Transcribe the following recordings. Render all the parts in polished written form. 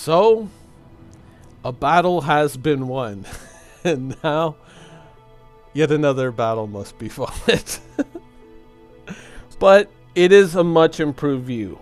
So, a battle has been won, and now yet another battle must be fought. But it is a much improved view.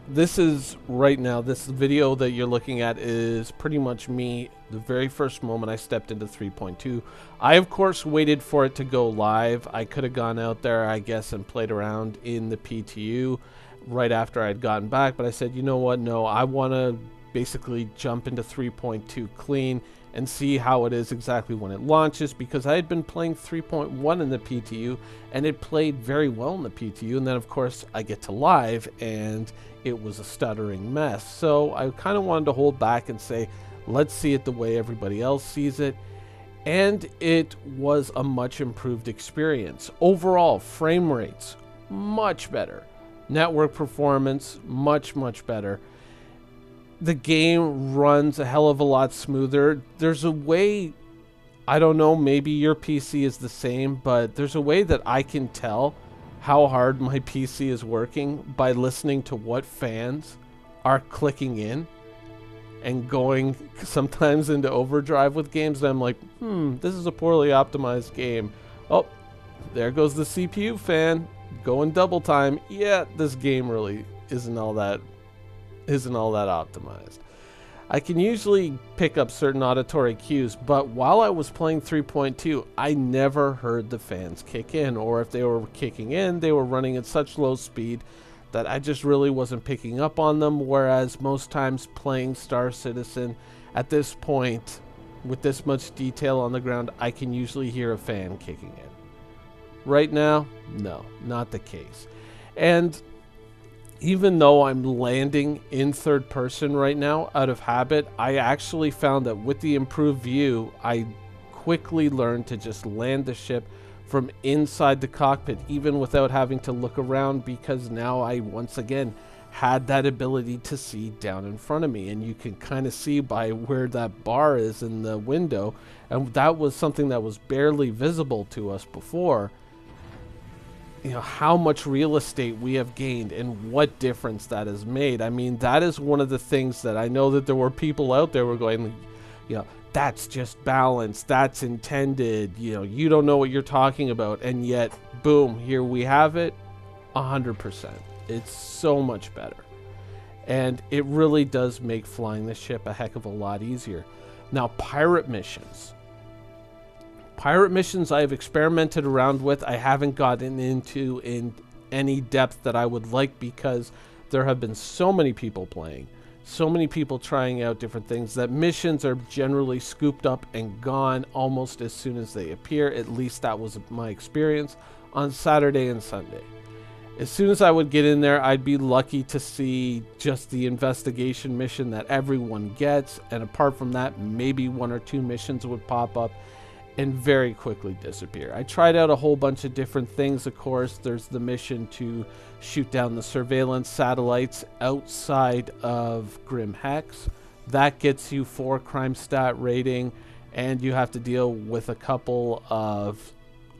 This is right now, this video that you're looking at is pretty much me the very first moment I stepped into 3.2. I, of course, waited for it to go live. I could have gone out there, I guess, and played around in the PTU right after I'd gotten back, but I said, you know what, no, I want to basically jump into 3.2 clean and see how it is exactly when it launches, because I had been playing 3.1 in the PTU and it played very well in the PTU, and then of course I get to live and it was a stuttering mess. So I kind of wanted to hold back and say, let's see it the way everybody else sees it. And it was a much improved experience. Overall, frame rates, much better. Network performance, much better. The game runs a hell of a lot smoother. There's a way, I don't know, maybe your PC is the same, but there's a way that I can tell how hard my PC is working by listening to what fans are clicking in and going sometimes into overdrive with games. And I'm like, this is a poorly optimized game. Oh, there goes the CPU fan going double time. Yeah, this game really isn't all that optimized. I can usually pick up certain auditory cues, but while I was playing 3.2, I never heard the fans kick in, or if they were kicking in, they were running at such low speed that I just really wasn't picking up on them, whereas most times playing Star Citizen at this point, with this much detail on the ground, I can usually hear a fan kicking in. Right now, no, not the case. And even though I'm landing in third person right now out of habit, I actually found that with the improved view, I quickly learned to just land the ship from inside the cockpit, even without having to look around, because now I once again had that ability to see down in front of me, and you can kind of see by where that bar is in the window, and that was something that was barely visible to us before. You know, how much real estate we have gained and what difference that has made. I mean, that is one of the things that I know that there were people out there were going, you know, that's just balance, that's intended, you know, you don't know what you're talking about, and yet, boom, here we have it, 100%. It's so much better. And it really does make flying the ship a heck of a lot easier. Now, pirate missions. Pirate missions I have experimented around with. I haven't gotten into in any depth that I would like, because there have been so many people playing, so many people trying out different things, that missions are generally scooped up and gone almost as soon as they appear. At least that was my experience on Saturday and Sunday. As soon as I would get in there, I'd be lucky to see just the investigation mission that everyone gets, and apart from that, maybe one or two missions would pop up and very quickly disappear. I tried out a whole bunch of different things. Of course, there's the mission to shoot down the surveillance satellites outside of Grim Hex. That gets you 4 crime stat rating, and you have to deal with a couple of,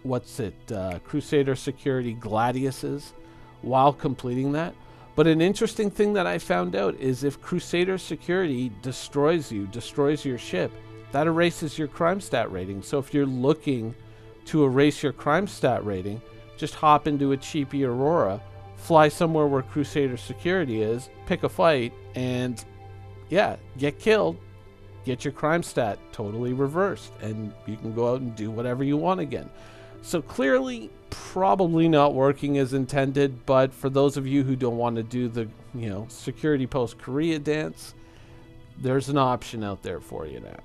Crusader Security Gladiuses while completing that. But an interesting thing that I found out is if Crusader Security destroys your ship, that erases your crime stat rating. So if you're looking to erase your crime stat rating, just hop into a cheapy Aurora, fly somewhere where Crusader Security is, pick a fight, and yeah, get killed, get your crime stat totally reversed, and you can go out and do whatever you want again. So clearly, probably not working as intended, but for those of you who don't want to do the, you know, Security Post Korea dance, there's an option out there for you now.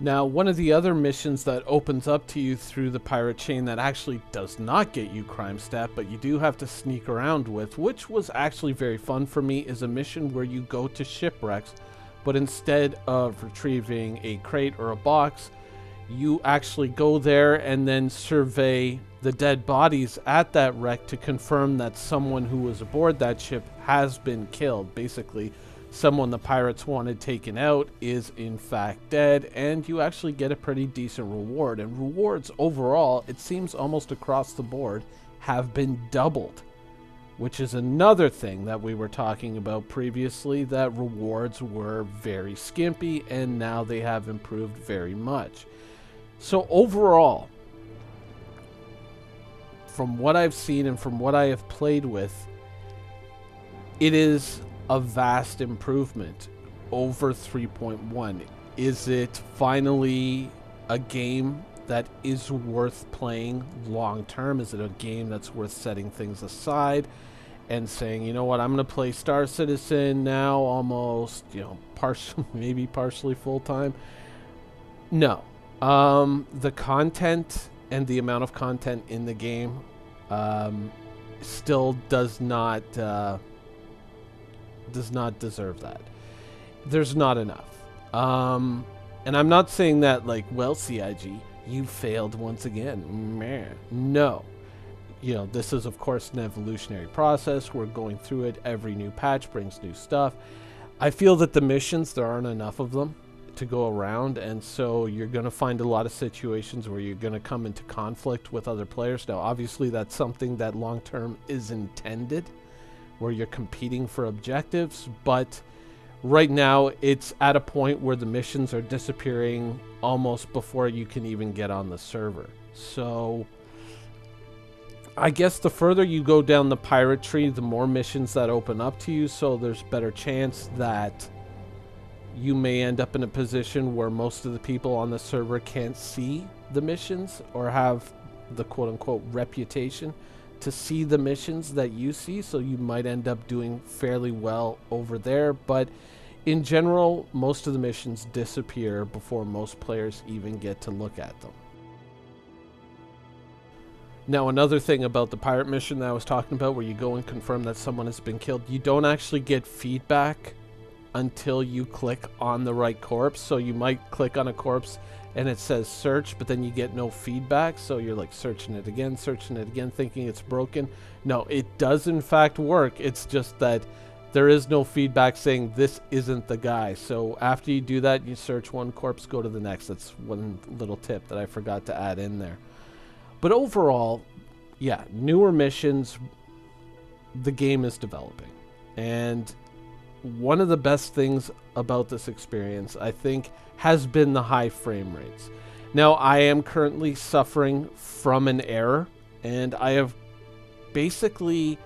Now, one of the other missions that opens up to you through the pirate chain that actually does not get you crime stat, but you do have to sneak around with, which was actually very fun for me, is a mission where you go to shipwrecks, but instead of retrieving a crate or a box, you actually go there and then survey the dead bodies at that wreck to confirm that someone who was aboard that ship has been killed. Basically, someone the pirates wanted taken out is in fact dead, and you actually get a pretty decent reward. And rewards overall, it seems almost across the board, have been doubled which is another thing that we were talking about previously, that rewards were very skimpy, and now they have improved very much. So overall, from what I've seen and from what I have played with, it is a vast improvement over 3.1. Is it finally a game that is worth playing long term? Is it a game that's worth setting things aside and saying, you know what, I'm going to play Star Citizen now almost, you know, maybe partially full time? No. The content and the amount of content in the game still does not deserve that. There's not enough. And I'm not saying that like, well, CIG, you failed once again. Meh. No. You know, this is, of course, an evolutionary process. We're going through it. Every new patch brings new stuff. I feel that the missions, there aren't enough of them to go around, and so you're going to find a lot of situations where you're going to come into conflict with other players. Now, obviously, that's something that long-term is intended, where you're competing for objectives, but right now it's at a point where the missions are disappearing almost before you can even get on the server. So I guess the further you go down the pirate tree, the more missions that open up to you, so there's better chance that you may end up in a position where most of the people on the server can't see the missions or have the quote-unquote reputation to see the missions that you see, so you might end up doing fairly well over there. But in general, most of the missions disappear before most players even get to look at them. Now, another thing about the pirate mission that I was talking about, where you go and confirm that someone has been killed, you don't actually get feedback until you click on the right corpse. So you might click on a corpse and it says search, but then you get no feedback, so you're like searching it again, thinking it's broken. No, it does in fact work. It's just that there is no feedback saying this isn't the guy. So after you do that, you search one corpse, go to the next. That's one little tip that I forgot to add in there. But overall, yeah, newer missions, the game is developing. And one of the best things about this experience, I think, has been the high frame rates. Now, I am currently suffering from an error, and I have basically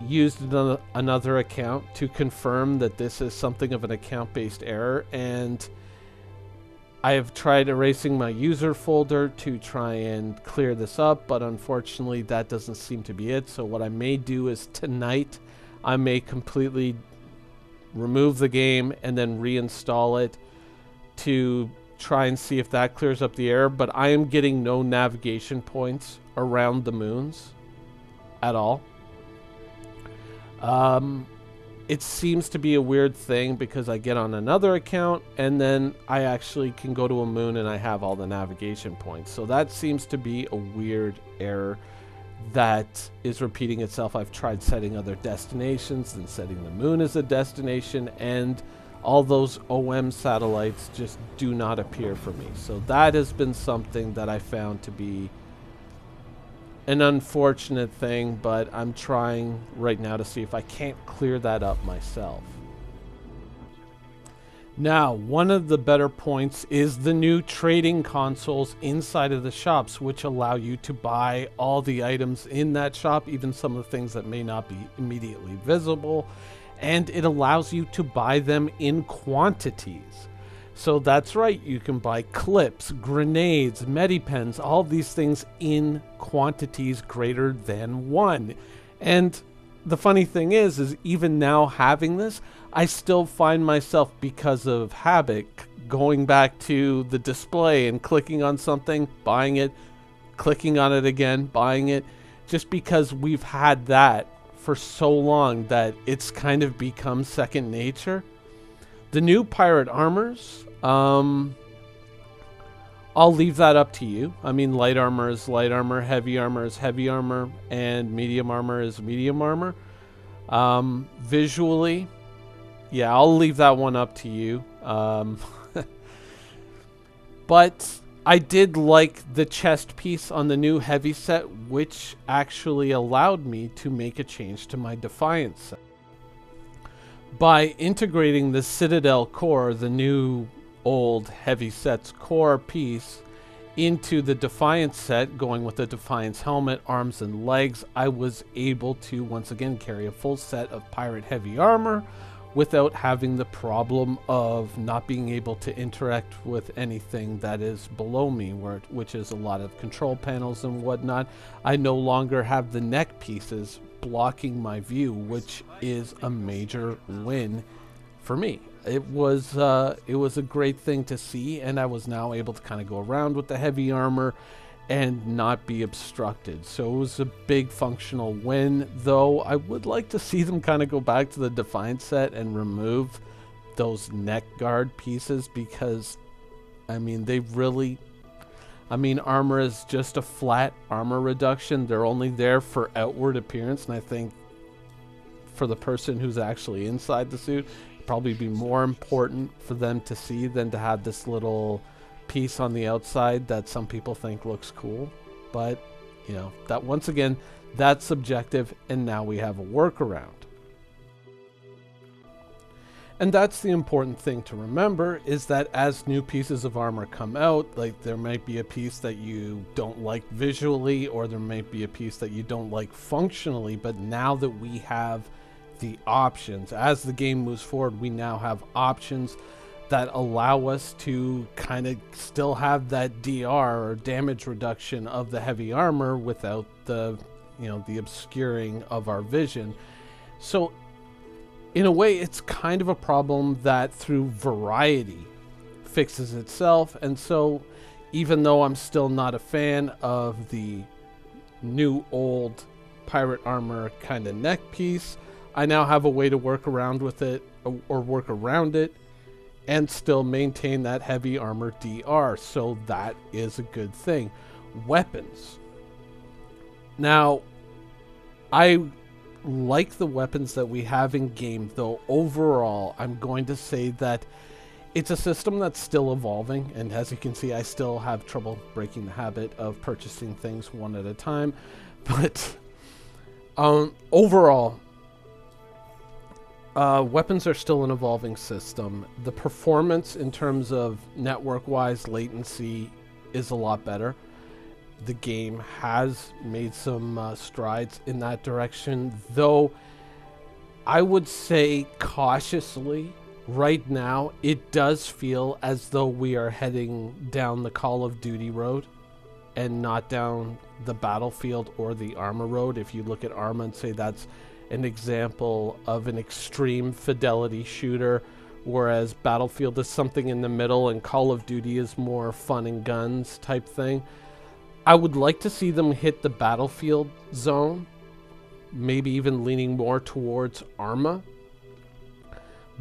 used another account to confirm that this is something of an account-based error, and I have tried erasing my user folder to try and clear this up, but unfortunately that doesn't seem to be it. So what I may do is tonight I may completely remove the game and then reinstall it to try and see if that clears up the error. But I am getting no navigation points around the moons at all. It seems to be a weird thing because I get on another account and then I actually can go to a moon and I have all the navigation points. So that seems to be a weird error that is repeating itself. I've tried setting other destinations and setting the moon as a destination, and all those OM satellites just do not appear for me. So that has been something that I found to be an unfortunate thing, but I'm trying right now to see if I can't clear that up myself. Now, one of the better points is the new trading consoles inside of the shops, which allow you to buy all the items in that shop, even some of the things that may not be immediately visible, and it allows you to buy them in quantities. So that's right, you can buy clips, grenades, medipens, all of these things in quantities greater than one. And the funny thing is even now having this, I still find myself, because of habit, going back to the display and clicking on something, buying it, clicking on it again, buying it, just because we've had that for so long that it's kind of become second nature. The new pirate armors, I'll leave that up to you. I mean, light armor is light armor, heavy armor is heavy armor, and medium armor is medium armor. Visually, yeah, I'll leave that one up to you. But I did like the chest piece on the new heavy set, which actually allowed me to make a change to my Defiance set. By integrating the Citadel core, the new old heavy set's core piece, into the Defiance set, going with the Defiance helmet, arms, and legs, I was able to once again carry a full set of pirate heavy armor without having the problem of not being able to interact with anything that is below me, which is a lot of control panels and whatnot. I no longer have the neck pieces blocking my view, which is a major win for me. It was a great thing to see, and I was now able to kind of go around with the heavy armor and not be obstructed. So it was a big functional win, though I would like to see them kind of go back to the Defiance set and remove those neck guard pieces, because I mean, armor is just a flat armor reduction. They're only there for outward appearance, and I think for the person who's actually inside the suit, it'd probably be more important for them to see than to have this little piece on the outside that some people think looks cool. But you know, that once again, that's subjective, and now we have a workaround. And that's the important thing to remember, is that as new pieces of armor come out, like there might be a piece that you don't like visually, or there might be a piece that you don't like functionally, but now that we have the options, as the game moves forward, we now have options that allow us to kind of still have that DR, or damage reduction, of the heavy armor without the, you know, the obscuring of our vision. So in a way, it's kind of a problem that through variety fixes itself. And so even though I'm still not a fan of the new old pirate armor kind of neck piece, I now have a way to work around with it, or work around it, and still maintain that heavy armor DR. So that is a good thing. Weapons. Now, I like the weapons that we have in game, though overall I'm going to say that it's a system that's still evolving, and as you can see, I still have trouble breaking the habit of purchasing things one at a time. But overall, weapons are still an evolving system. The performance in terms of network-wise latency is a lot better. The game has made some strides in that direction, though I would say cautiously, right now, it does feel as though we are heading down the Call of Duty road and not down the Battlefield or the Arma road. If you look at Arma and say that's an example of an extreme fidelity shooter, whereas Battlefield is something in the middle and Call of Duty is more fun and guns type thing. I would like to see them hit the Battlefield zone, maybe even leaning more towards Arma,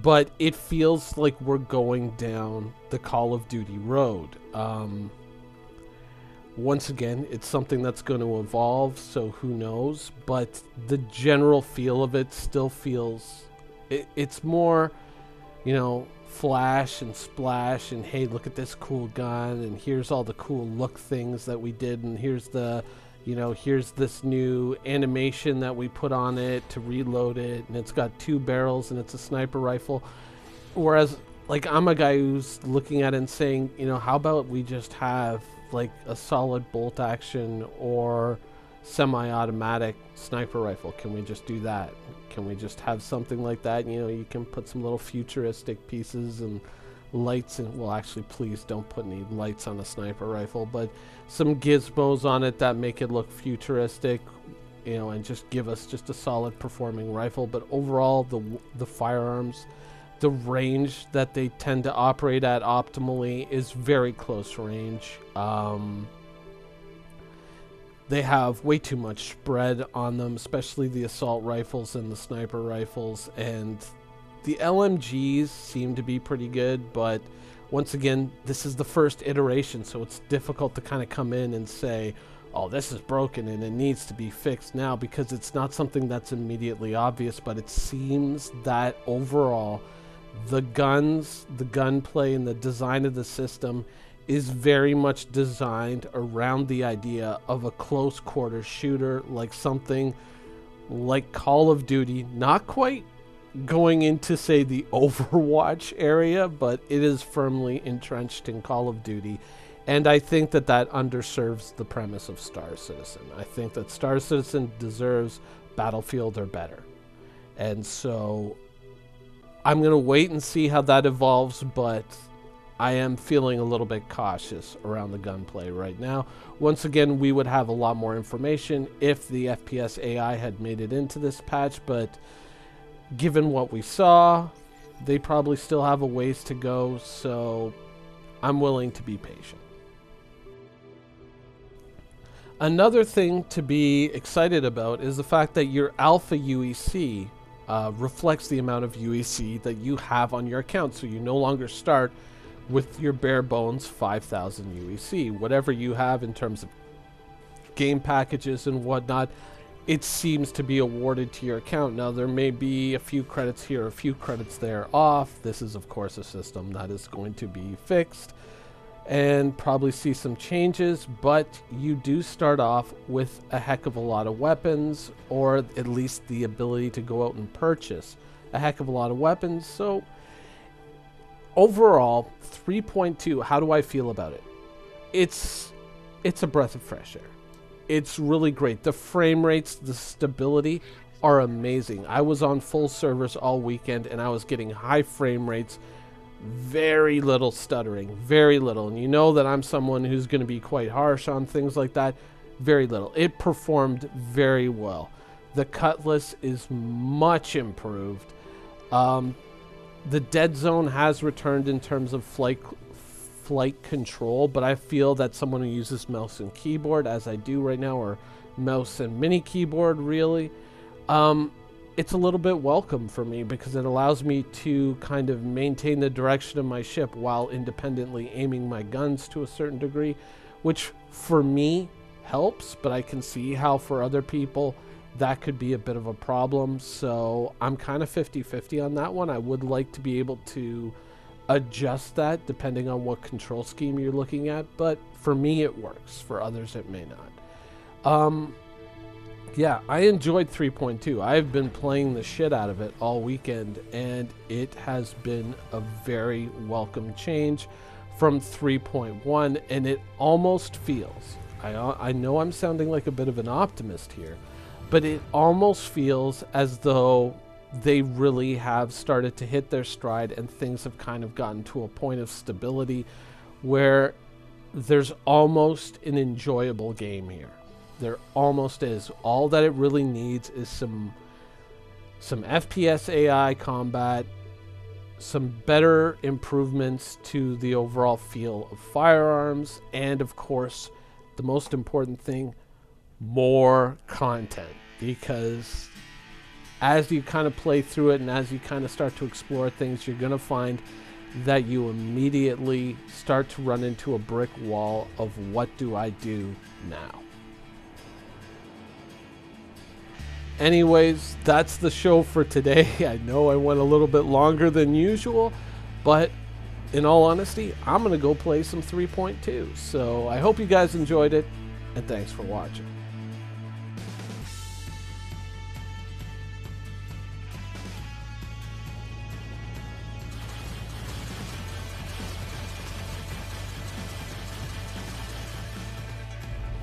but it feels like we're going down the Call of Duty road. Once again, it's something that's going to evolve, so who knows, but the general feel of it still feels, it's more, you know, flash and splash, and hey, look at this cool gun, and here's all the cool look things that we did, and here's the, you know, here's this new animation that we put on it to reload it, and it's got 2 barrels, and it's a sniper rifle. Whereas, like, I'm a guy who's looking at it and saying, you know, how about we just have like a solid bolt action or semi-automatic sniper rifle? Can we just do that? Can we just have something like that? You know, you can put some little futuristic pieces and lights, and well, actually, please don't put any lights on a sniper rifle, but some gizmos on it that make it look futuristic, you know, and just give us just a solid performing rifle. But overall, the firearms, the range that they tend to operate at optimally is very close range. They have way too much spread on them, especially the assault rifles and the sniper rifles, and the LMGs seem to be pretty good, but once again, this is the first iteration, so it's difficult to kind of come in and say, oh, this is broken and it needs to be fixed now, because it's not something that's immediately obvious. But it seems that overall, the guns, the gunplay, and the design of the system is very much designed around the idea of a close quarter shooter, like something like Call of Duty, not quite going into, say, the Overwatch area, but it is firmly entrenched in Call of Duty. And I think that that underserves the premise of Star Citizen. I think that Star Citizen deserves Battlefield or better. And so I'm going to wait and see how that evolves, but I am feeling a little bit cautious around the gunplay right now. Once again, we would have a lot more information if the FPS AI had made it into this patch, but given what we saw, they probably still have a ways to go, so I'm willing to be patient. Another thing to be excited about is the fact that your alpha UEC reflects the amount of UEC that you have on your account, so you no longer start with your bare bones 5,000 UEC. Whatever you have in terms of game packages and whatnot, it seems to be awarded to your account. Now, there may be a few credits here, a few credits there off. This is, of course, a system that is going to be fixed and probably see some changes, but you do start off with a heck of a lot of weapons, or at least the ability to go out and purchase a heck of a lot of weapons. So overall, 3.2, how do I feel about it? It's a breath of fresh air. It's really great. The frame rates, the stability are amazing. I was on full servers all weekend and I was getting high frame rates, very little stuttering, very little. And you know that I'm someone who's going to be quite harsh on things like that. Very little. It performed very well. The Cutlass is much improved. The dead zone has returned in terms of flight control, but I feel that someone who uses mouse and keyboard, as I do right now, or mouse and mini keyboard really, it's a little bit welcome for me because it allows me to kind of maintain the direction of my ship while independently aiming my guns to a certain degree, which for me helps, but I can see how for other people that could be a bit of a problem. So I'm kind of 50-50 on that one. I would like to be able to adjust that depending on what control scheme you're looking at, but for me it works. For others it may not. Yeah, I enjoyed 3.2. I've been playing the shit out of it all weekend, and it has been a very welcome change from 3.1, and it almost feels, I know I'm sounding like a bit of an optimist here, but it almost feels as though they really have started to hit their stride and things have kind of gotten to a point of stability where there's almost an enjoyable game here. There almost is. All that it really needs is some FPS AI combat, some better improvements to the overall feel of firearms, and of course, the most important thing, more content. Because as you kind of play through it and as you kind of start to explore things, you're going to find that you immediately start to run into a brick wall of what do I do now? Anyways, that's the show for today. I know I went a little bit longer than usual, but in all honesty, I'm going to go play some 3.2. So I hope you guys enjoyed it, and thanks for watching.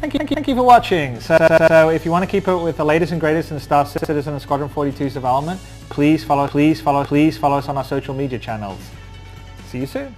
Thank you for watching. So if you want to keep up with the latest and greatest in Star Citizen and Squadron 42's development, please follow us on our social media channels. See you soon.